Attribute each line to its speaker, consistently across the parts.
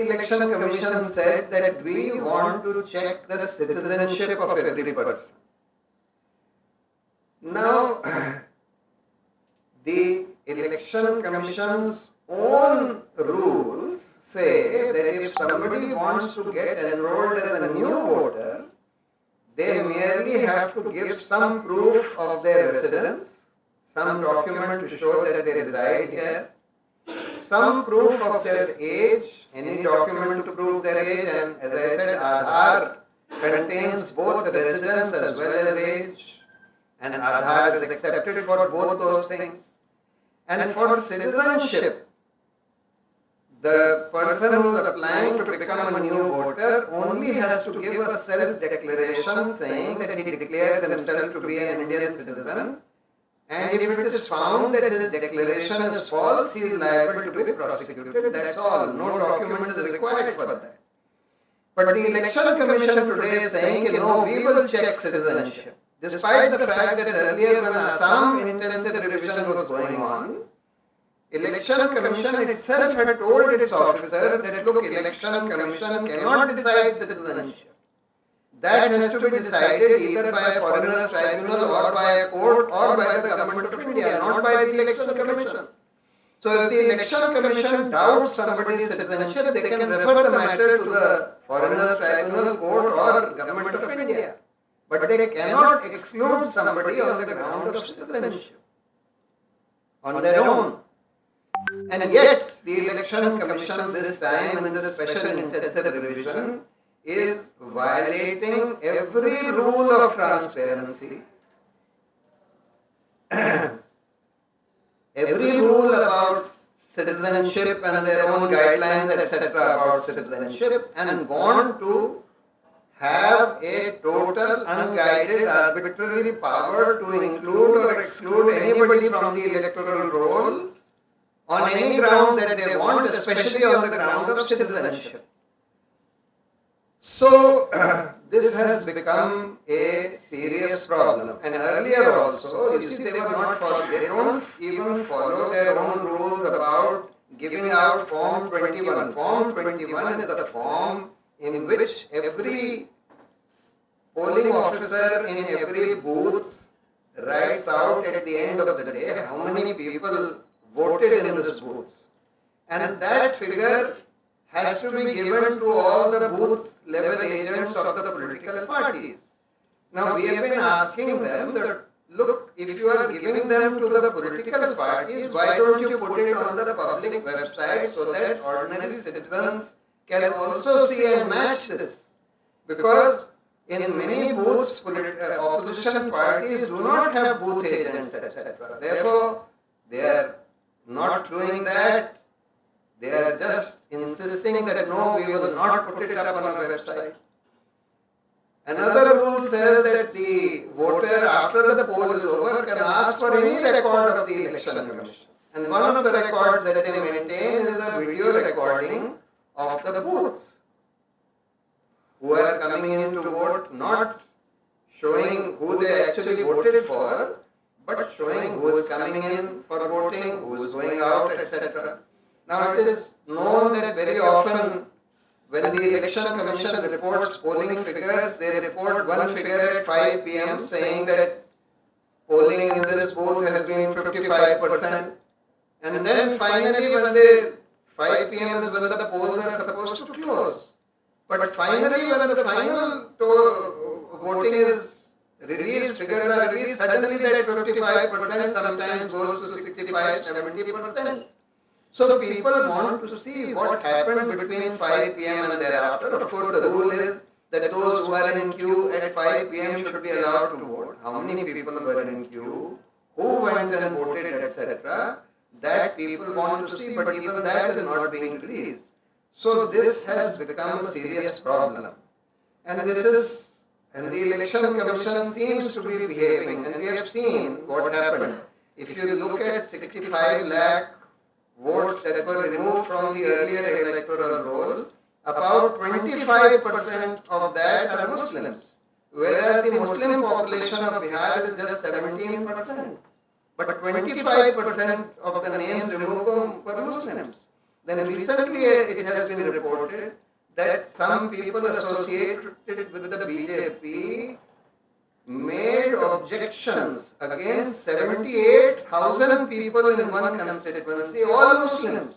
Speaker 1: Election Commission said that we want to check the citizenship of every person. Now, the Election Commission's own rules say that if somebody wants to get enrolled as a new voter, they merely have to give some proof of their residence, some document to show that they reside here, some proof of their age, any document to prove their age, and as I said, Aadhaar contains both residence as well as age, and Aadhaar is accepted for both those things. And for citizenship, the person who is applying to become a new voter only has to give a self-declaration saying that he declares himself to be an Indian citizen, and if it is found that his declaration is false, he is liable to be prosecuted. That's all. No document is required for that. But the Election Commission today is saying, we will check citizenship. Despite the fact that earlier when Assam intensive revision was going on, Election Commission itself had told its officer that, look, Election Commission cannot decide citizenship. That has to be decided either by a foreigners tribunal or by a court or by the government of India, not by the Election Commission. So if the Election Commission doubts somebody's citizenship, they can refer the matter to the foreigners tribunal, court or government of India. But they cannot exclude somebody on the ground of citizenship on their own. And yet, the Election Commission this time in this special intensive revision is violating every rule of transparency, every rule about citizenship and their own guidelines, etc. about citizenship, and want to have a total unguided arbitrary power to include or exclude anybody from the electoral roll on any ground that they want, especially on the ground of citizenship. So, this has become a serious problem. And earlier also, you see, they don't even follow their own rules about giving out Form 21. Form 21 is the form in which every polling officer in every booth writes out at the end of the day how many people voted in this booth. And that figure has to be given to all the booth level agents of the political parties. Now we have been asking them that, look, if you are giving them to the political parties, why don't you put it on the public website so that ordinary citizens can also see and match this? Because in many booths, opposition parties do not have booth agents, etc. Therefore, they are not doing that. They are just insisting that no, we will not put it up on our website. Another rule says that the voter, after the poll is over, can ask for any record of the Election Commission. And one of the records that they maintain is a video recording of the booths who are coming in to vote, not showing who they actually voted for, but showing who is coming in for voting, who is going out, etc. Now it is known that very often when the Election Commission reports polling figures, they report one figure at 5 p.m. saying that polling in this booth has been 55%. And then finally when 5 p.m. is when the polls are supposed to close. But finally when the final voting is released, figures are released, suddenly that 55% sometimes goes to 65, 70%. So people want to see what happened between 5 p.m. and thereafter. Of course, the rule is that those who are in queue at 5 p.m. should be allowed to vote. How many people were in queue, who went and voted, etc. That people want to see, but even that is not being released. So this has become a serious problem. And the Election Commission seems to be behaving, and we have seen what happened. If you look at 65 lakh votes that were removed from the earlier electoral roll, about 25% of that are Muslims, whereas the Muslim population of Bihar is just 17%. But 25% of the names removed were Muslims. Then recently it has been reported that some people associated with the BJP made objections against 78,000 people in one constituency, all Muslims,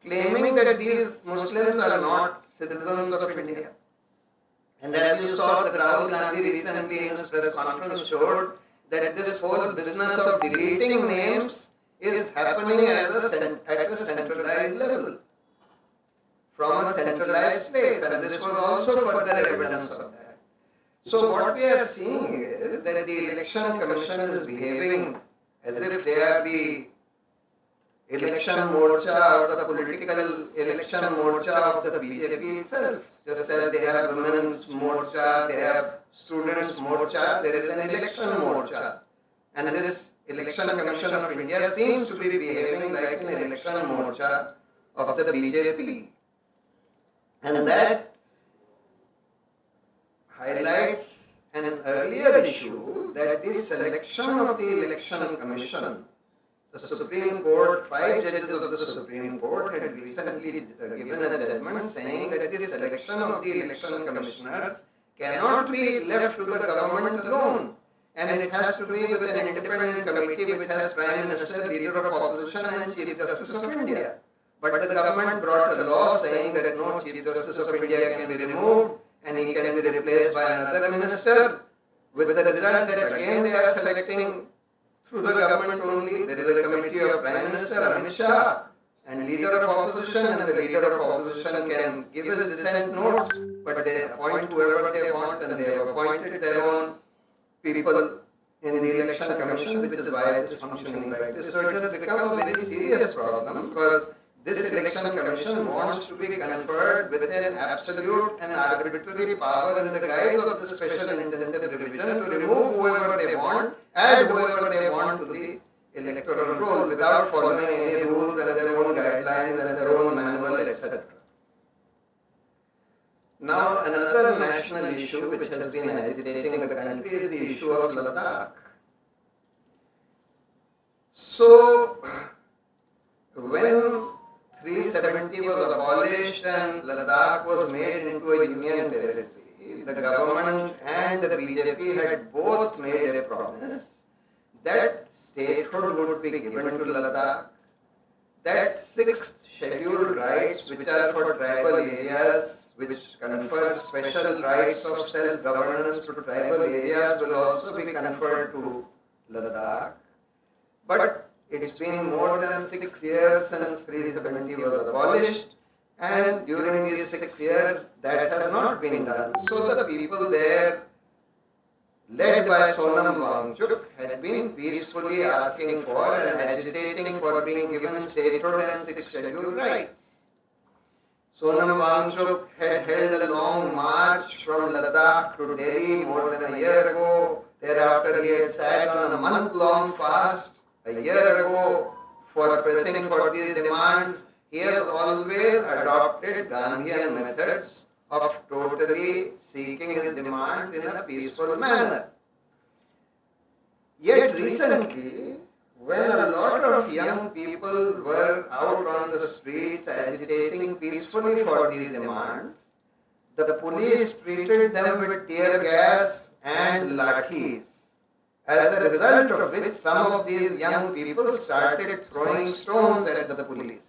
Speaker 1: claiming that these Muslims are not citizens of India. And as you saw, that Rahul Gandhi recently in his press conference showed that this whole business of deleting names is happening at a centralized level, from a centralized place, and this was also further evidence of that. So what we are seeing is that the election commission is behaving as if they are the election morcha or the political election morcha of the BJP itself. Just as they have women's morcha, they have students morcha, there is an election morcha. And this election commission of India seems to be behaving like an election morcha of the BJP. And that highlights an earlier issue, that the selection of the election commission, the Supreme Court, 5 judges of the Supreme Court had recently given a judgment saying that the selection of the election commissioners cannot be left to the government alone, and it has to be with an independent committee which has Prime Minister, Leader of Opposition and Chief Justice of India. But the government brought a law saying that no Chief Justice of India can be removed and he can be replaced by another minister, with the result that again they are selecting through the government only. There is a committee of Prime Minister Amit Shah and Leader of Opposition, and the Leader of Opposition can give his dissent notes, but they appoint whoever they want, and they have appointed their own people in the election commission, which is why it is functioning like this. So it has become a very serious problem, because this election commission wants to be conferred with an absolute and arbitrary power in the guise of the special and intensive revision to remove whoever they want, add whoever they want to the electoral roll without following any rules and their own guidelines and their own manual, etc. Now, another national issue which has been agitating the country is the issue of Ladakh. So, when 370 was abolished and Ladakh was made into a union territory, the government and the BJP had both made a promise that statehood would be given to Ladakh, that 6th scheduled rights, which are for tribal areas, which confers special rights of self-governance to tribal areas, will also be conferred to Ladakh. But it's been more than 6 years since 370 was abolished, and during these 6 years that has not been done. So the people there, led by Sonam Wangchuk, had been peacefully asking for and agitating for being given statehood and 6 scheduled rights. Sonam Wangchuk had held a long march from Ladakh to Delhi more than a year ago. Thereafter he had sat on a month-long fast a year ago for pressing for these demands. He has always adopted Gandhian methods of totally seeking his demands in a peaceful manner. Yet recently, when a lot of young people were out on the streets agitating peacefully for these demands, the police treated them with tear gas and lathis, as a result of which some of these young people started throwing stones at the police.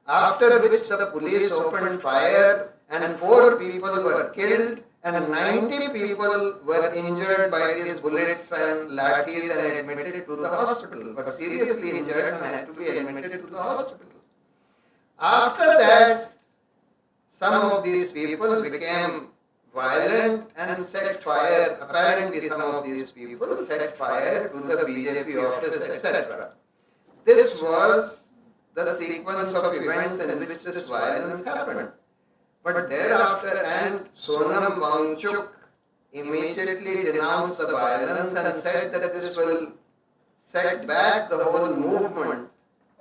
Speaker 1: After which the police opened fire and 4 people were killed and 90 people were injured by these bullets and lathis and admitted to the hospital, but seriously injured and had to be admitted to the hospital. After that, some of these people became violent and set fire, apparently some of these people set fire to the BJP office, etc. This was the sequence of events in which this violence happened. But thereafter, and Sonam Wangchuk immediately denounced the violence and said that this will set back the whole movement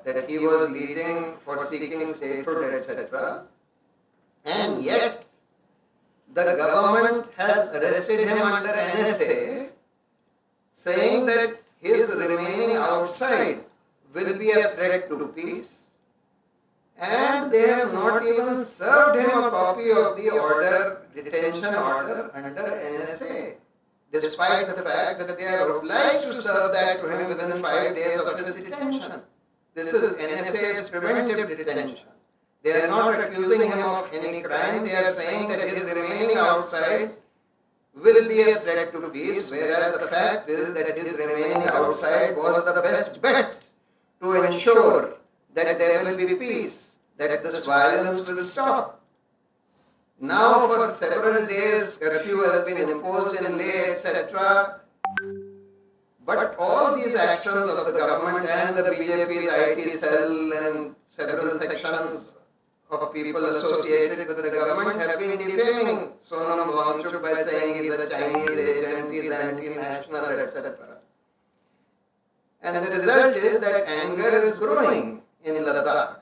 Speaker 1: that he was leading for seeking statehood, etc. And yet, the government has arrested him under NSA, saying that his remaining outside will be a threat to peace. and they have not even served him a copy of the detention order under NSA, despite the fact that they are obliged to serve that to him within 5 days of his detention. This is NSA's preventive detention. They are not accusing him of any crime. They are saying that his remaining outside will be a threat to peace, whereas the fact is that his remaining outside was the best bet to ensure that there will be peace, that this violence will stop. Now for several days curfew has been imposed in Leh, etc. But all these actions of the government and the BJP's IT cell and several sections of people associated with the government have been defaming Sonam Wangchuk by saying he's a Chinese agent, he's anti-national, etc. And the result is that anger is growing in Ladakh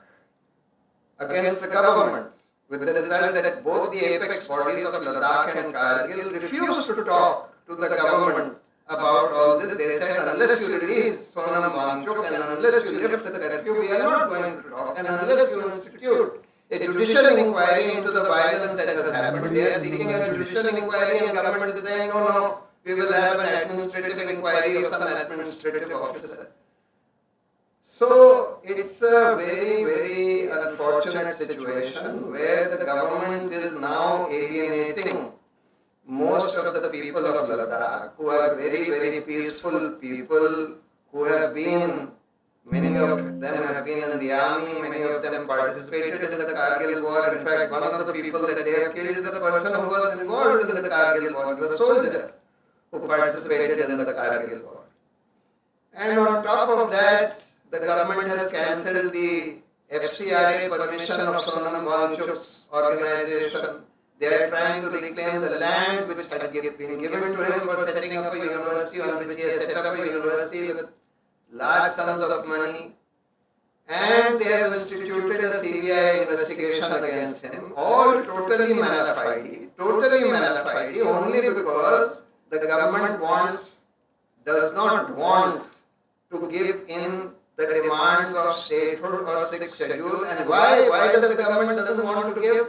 Speaker 1: against the government, with the result that both the apex bodies of Ladakh and Kargil refused to talk to the government about all this. They said, unless you release Sonam Wangchuk and unless you lift the curfew, we are not going to talk. And unless you institute a judicial inquiry into the violence that has happened. They are seeking a judicial inquiry and government is saying, no, we will have an administrative inquiry of some administrative officer. So it's a very, very unfortunate situation where the government is now alienating most of the people of Ladakh, who are very, very peaceful people, who have been, many of them have been in the army, many of them participated in the Kargil war. In fact, one of the people that they have killed is the person who was involved in the Kargil war, the soldier who participated in the Kargil war. And on top of that, the government has cancelled the FCRA permission of Sonam Wangchuk's organization. They are trying to reclaim the land which had been given to him for setting up a university, on which he has set up a university with large sums of money. And they have instituted a CBI investigation against him, all totally malafide, only because the government does not want to give in the demands of statehood or sixth schedule. And why does the government doesn't want to give?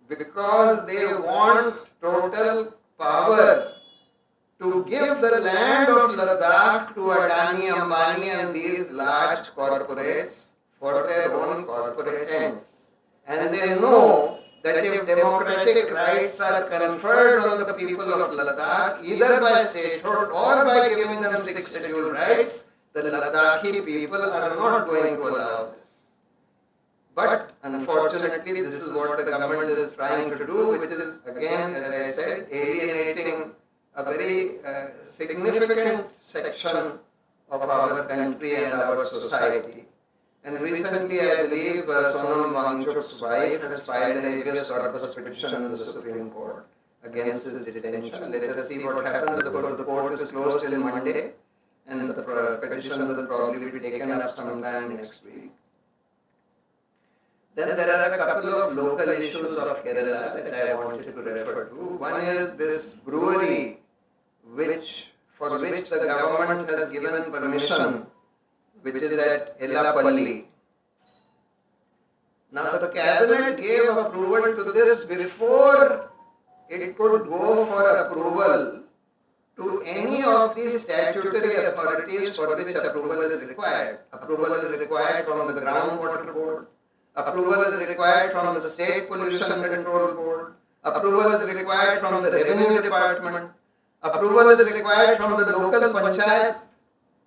Speaker 1: Because they want total power to give the land of Ladakh to Adani, Ambani and these large corporates for their own corporate ends. And they know that if democratic rights are conferred on the people of Ladakh, either by statehood or by giving them sixth schedule rights, the Ladakhi people are not going to allow this. But unfortunately, this is what the government is trying to do, which is, again, as I said, alienating a very significant section of our country and our society. And recently, I believe Sonam Wangchuk's wife has filed a habeas corpus petition in the Supreme Court against his detention. Let us see what happens. The court is closed till Monday, and the petition will probably be taken up sometime next week. Then there are a couple of local issues of Kerala that I wanted to refer to. One is this brewery, for which the government has given permission, which is at Ellapalli. Now the cabinet gave approval to this before it could go for approval to any of the statutory authorities for which approval is required. Approval is required from the Groundwater Board. Approval is required from the State Pollution Control Board. Approval is required from the Revenue Department. Approval is required from the local panchayat.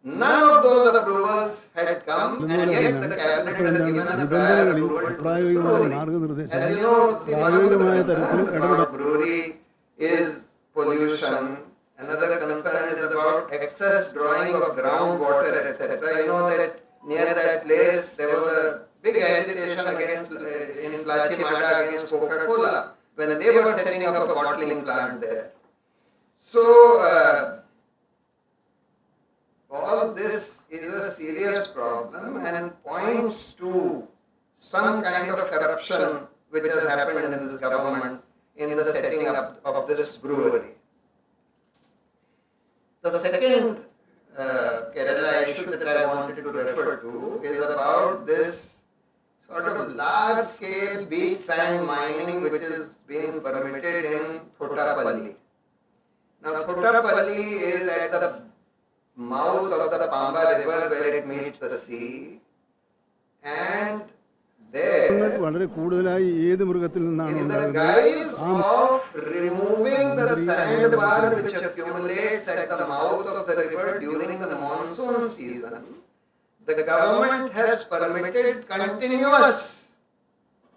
Speaker 1: None of those approvals had come, and yet the cabinet has given a prior approval to brewery. As you know, one of the concerns about brewery is pollution. Another concern is about excess drawing of groundwater, etc. You know that near that place there was a big agitation in Plachimada against Coca-Cola when they were setting up a bottling plant there. So, all this is a serious problem and points to some kind of corruption which has happened in this government in the setting up of this brewery. The second Kerala issue that I wanted to refer to is about this sort of is being permitted in Thotapalli. Now Thotapalli is at the mouth of the Pamba river where it meets the sea, and there, in the guise of removing the sandbar which accumulates at the mouth of the river during the monsoon season, the government has permitted continuous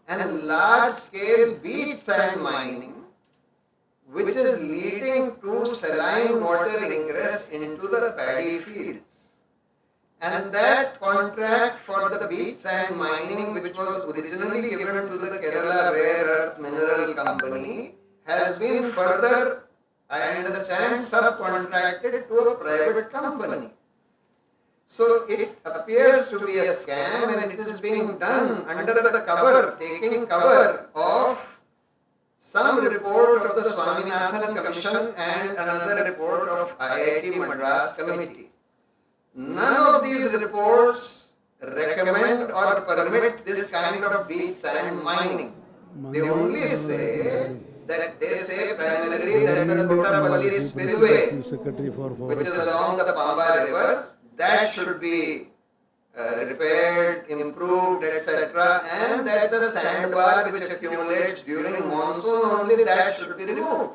Speaker 1: and large-scale beach sand mining, which is leading to saline water ingress into the paddy fields. And that contract for the beach sand mining, which was originally given to the Kerala Rare Earth Mineral Company, has been further, I understand, subcontracted to a private company. So it appears to be a scam, and it is being done under the cover, taking cover of some report of the Swaminathan Commission and another report of IIT Madras Committee. None of these reports recommend or permit this kind of beach sand mining. They only say that they say primarily that the Thotapalli spillway, which is along the Pamba river, that should be repaired, improved, etc., and that the sandbar which accumulates during monsoon, only that should be removed.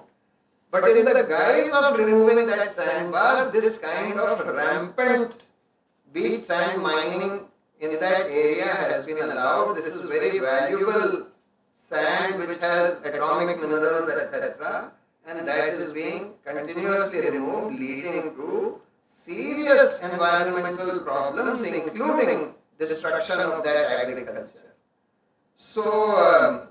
Speaker 1: But in the guise of removing that sandbar, this kind of rampant beach sand mining in that area has been allowed. This is very valuable sand which has atomic minerals, etc., and that is being continuously removed, leading to serious environmental problems, including destruction of that agriculture. So,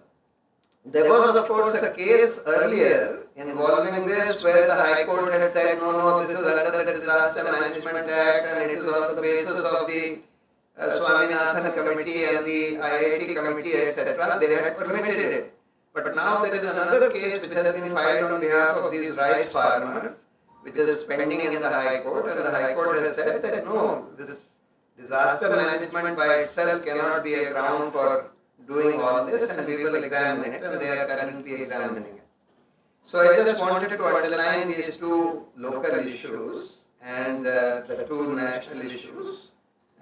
Speaker 1: there was of course a case earlier involving this where the High Court had said, no, this is under the Disaster Management Act and it is on the basis of the Swaminathan Committee and the IIT Committee, etc. They had permitted it. But now there is another case which has been filed on behalf of these rice farmers, which is pending in the High Court, and the High Court has said that no, this disaster management by itself cannot be a ground for doing all this, and we will examine it, and they are currently examining it. So I just wanted to underline these two local issues and the two national issues,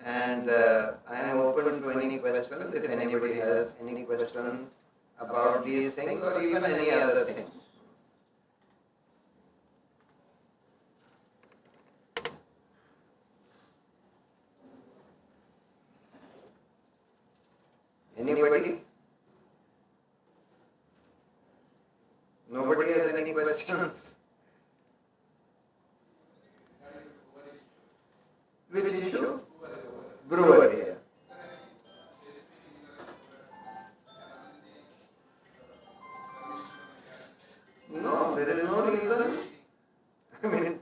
Speaker 1: and I am open to any questions if anybody has any questions about these things or even any other things. Anybody? Nobody has any questions? Which issue? Brewery. No, there is no reason. I mean,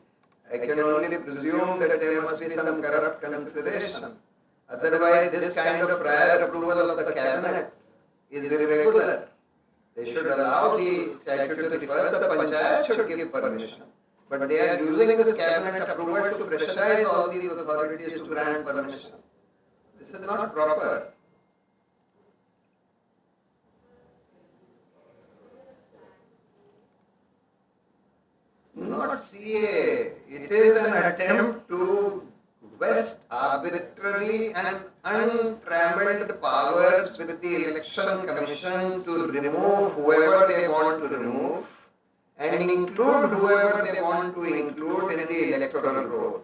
Speaker 1: I can only presume that there must be some corrupt consideration. Otherwise, this kind of prior approval of the cabinet is irregular. They should allow the statutory, first the panchayat should give permission. But they are using this cabinet approval to pressurize all these authorities to grant permission. This is not proper. Not CA. It is an attempt to vest arbitrary and untrammeled powers with the election commission to remove whoever they want to remove and include whoever they want to include in the electoral roll.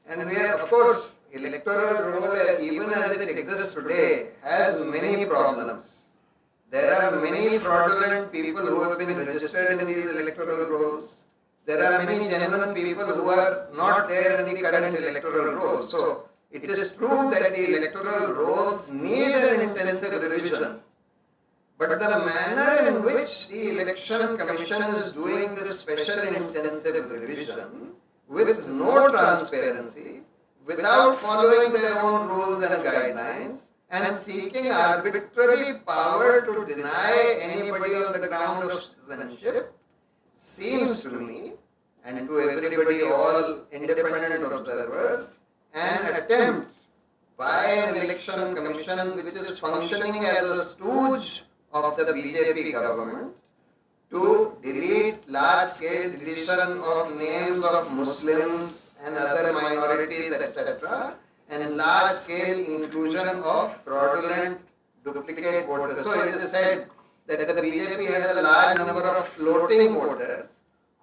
Speaker 1: And we are, of course, electoral roll, even as it exists today, has many problems. There are many fraudulent people who have been registered in these electoral rolls. There are many genuine people who are not there in the current electoral roll. So, it is true that the electoral rolls need an intensive revision. But the manner in which the election commission is doing this special intensive revision with no transparency, without following their own rules and guidelines, and seeking arbitrary power to deny anybody on the ground of citizenship, seems to me, and to everybody, all independent observers, an attempt by an election commission which is functioning as a stooge of the BJP government to delete large-scale deletion of names of Muslims and other minorities, etc., and large-scale inclusion of fraudulent duplicate voters. So it is said that the BJP has a large number of floating voters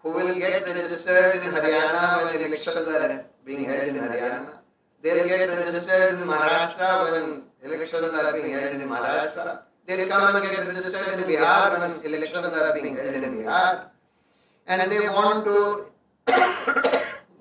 Speaker 1: who will get registered in Haryana when elections are being held in Haryana. They'll get registered in Maharashtra when elections are being held in Maharashtra. They'll come and get registered in Bihar when elections are being held in Bihar. And they want to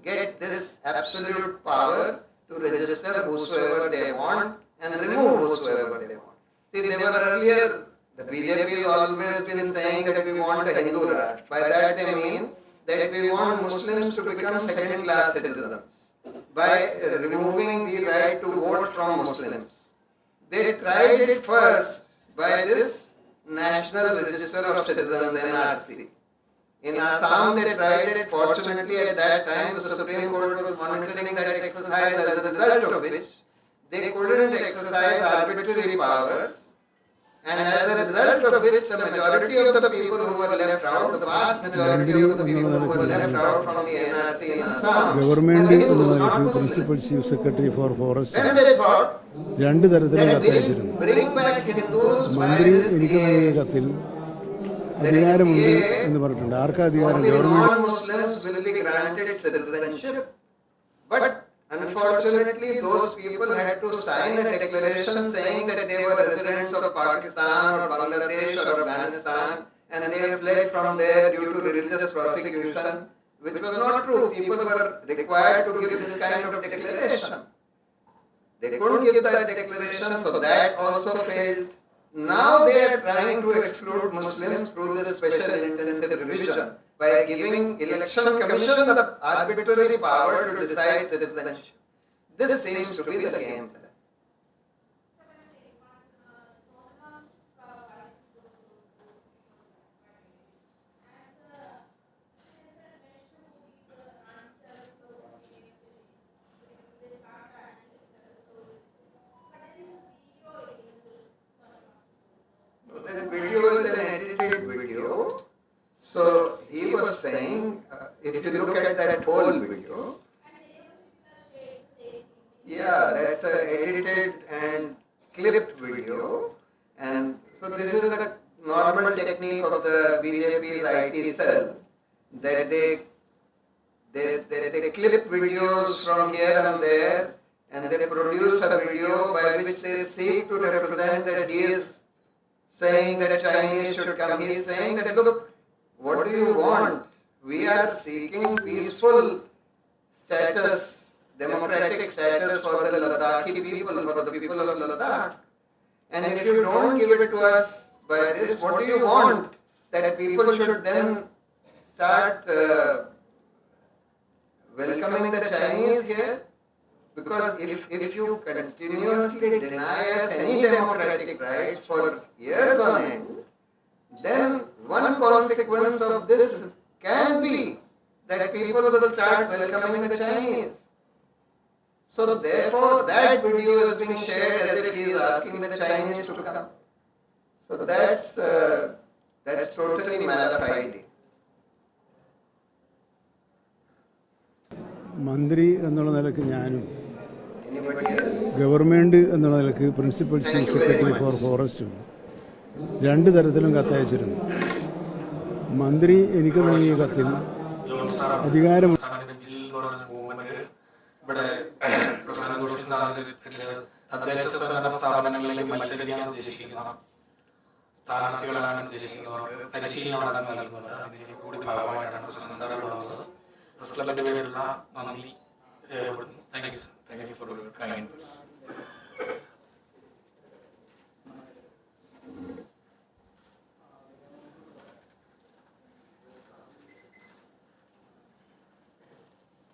Speaker 1: get this absolute power to register whosoever they want and remove whosoever they want. See, they were earlier, the BJP has always been saying that we want a Hindu Rashtra. By that they mean that we want Muslims to become second-class citizens by removing the right to vote from Muslims. They tried it first by this National Register of Citizens, NRC. In Assam, they tried it. Fortunately, at that time, the Supreme Court was monitoring that exercise, as a result of which they couldn't exercise arbitrary powers. And as a result of which, the majority of the people who were left out, the vast majority of the people who were left out from the NRC in Assam,
Speaker 2: Government Principal Chief Secretary for Forest
Speaker 1: when they thought
Speaker 2: രണ്ട് തരത്തിലും
Speaker 1: that
Speaker 2: കത്തയച്ചിരുന്നു.
Speaker 1: we bring back Hindus by
Speaker 2: മന്ത്രി
Speaker 1: this
Speaker 2: എനിക്ക് നൽകിയ കത്തിൽ അധികാരമുണ്ട് എന്ന് പറഞ്ഞിട്ടുണ്ട്. ആർക്കാ അധികാരം?
Speaker 1: only
Speaker 2: government.
Speaker 1: non-Muslims will be granted citizenship. But unfortunately, those people had to sign a declaration saying that they were residents of Pakistan or Bangladesh or Afghanistan, and they fled from there due to religious persecution, which was not true. People were required to give this kind of declaration. They couldn't give that declaration, so that also failed. Now they are trying to exclude Muslims through this special intensive revision by giving election commission the arbitrary power to decide citizenship. This seems to be the game plan. That video is an edited video. So he was saying, if you look at that whole video, yeah, that's an edited and clipped video. And so this is the normal technique of the BJP's IT cell, that they clip videos from here and there, and they produce a video by which they seek to represent that he is saying that Chinese should come. He is saying that, look, what do you want? We are seeking peaceful status, democratic status for the Ladakhi people, for the people of Ladakh. And if you don't give it to us by this, what do you want? That people should then start welcoming the Chinese here? Because if you continuously deny us any democratic rights for years on end, then one consequence of this can be that people will start welcoming the Chinese. So therefore, that video is being shared as if he is asking the Chinese to come. So that's totally malafide.
Speaker 2: മന്ത്രി എന്നുള്ള നിലക്ക് ഞാനും
Speaker 1: Anybody else?
Speaker 2: Government എന്നുള്ള നിലക്ക് principal chief secretary four ഫോറസ്റ്റും രണ്ട് തരത്തിലും കത്തയച്ചിരുന്നു. മന്ത്രി എനിക്ക് നൽകിയ കത്തിൽ അധികാരം
Speaker 3: ഇവിടെ പ്രശാന്ത് ഭൂഷൺ സാറിന്റെ തദ്ദേശ സ്വയംഭരണ സ്ഥാപനങ്ങളിലേക്ക് മത്സരിക്കാൻ ഉദ്ദേശിക്കുന്ന സ്ഥാനാർത്ഥികളാണ് ഉദ്ദേശിക്കുന്നവർക്ക് പരിശീലനം അടക്കം നൽകുന്നത്. അതിന്റെ കൂടി ഭാഗമായിട്ടാണ് പ്രശാന്ത് സാർ വന്നത്. പ്രസ് ക്ലബിന്റെ പേരിലുള്ള നന്ദി രേഖപ്പെടുത്തുന്നു. Thank you for your kind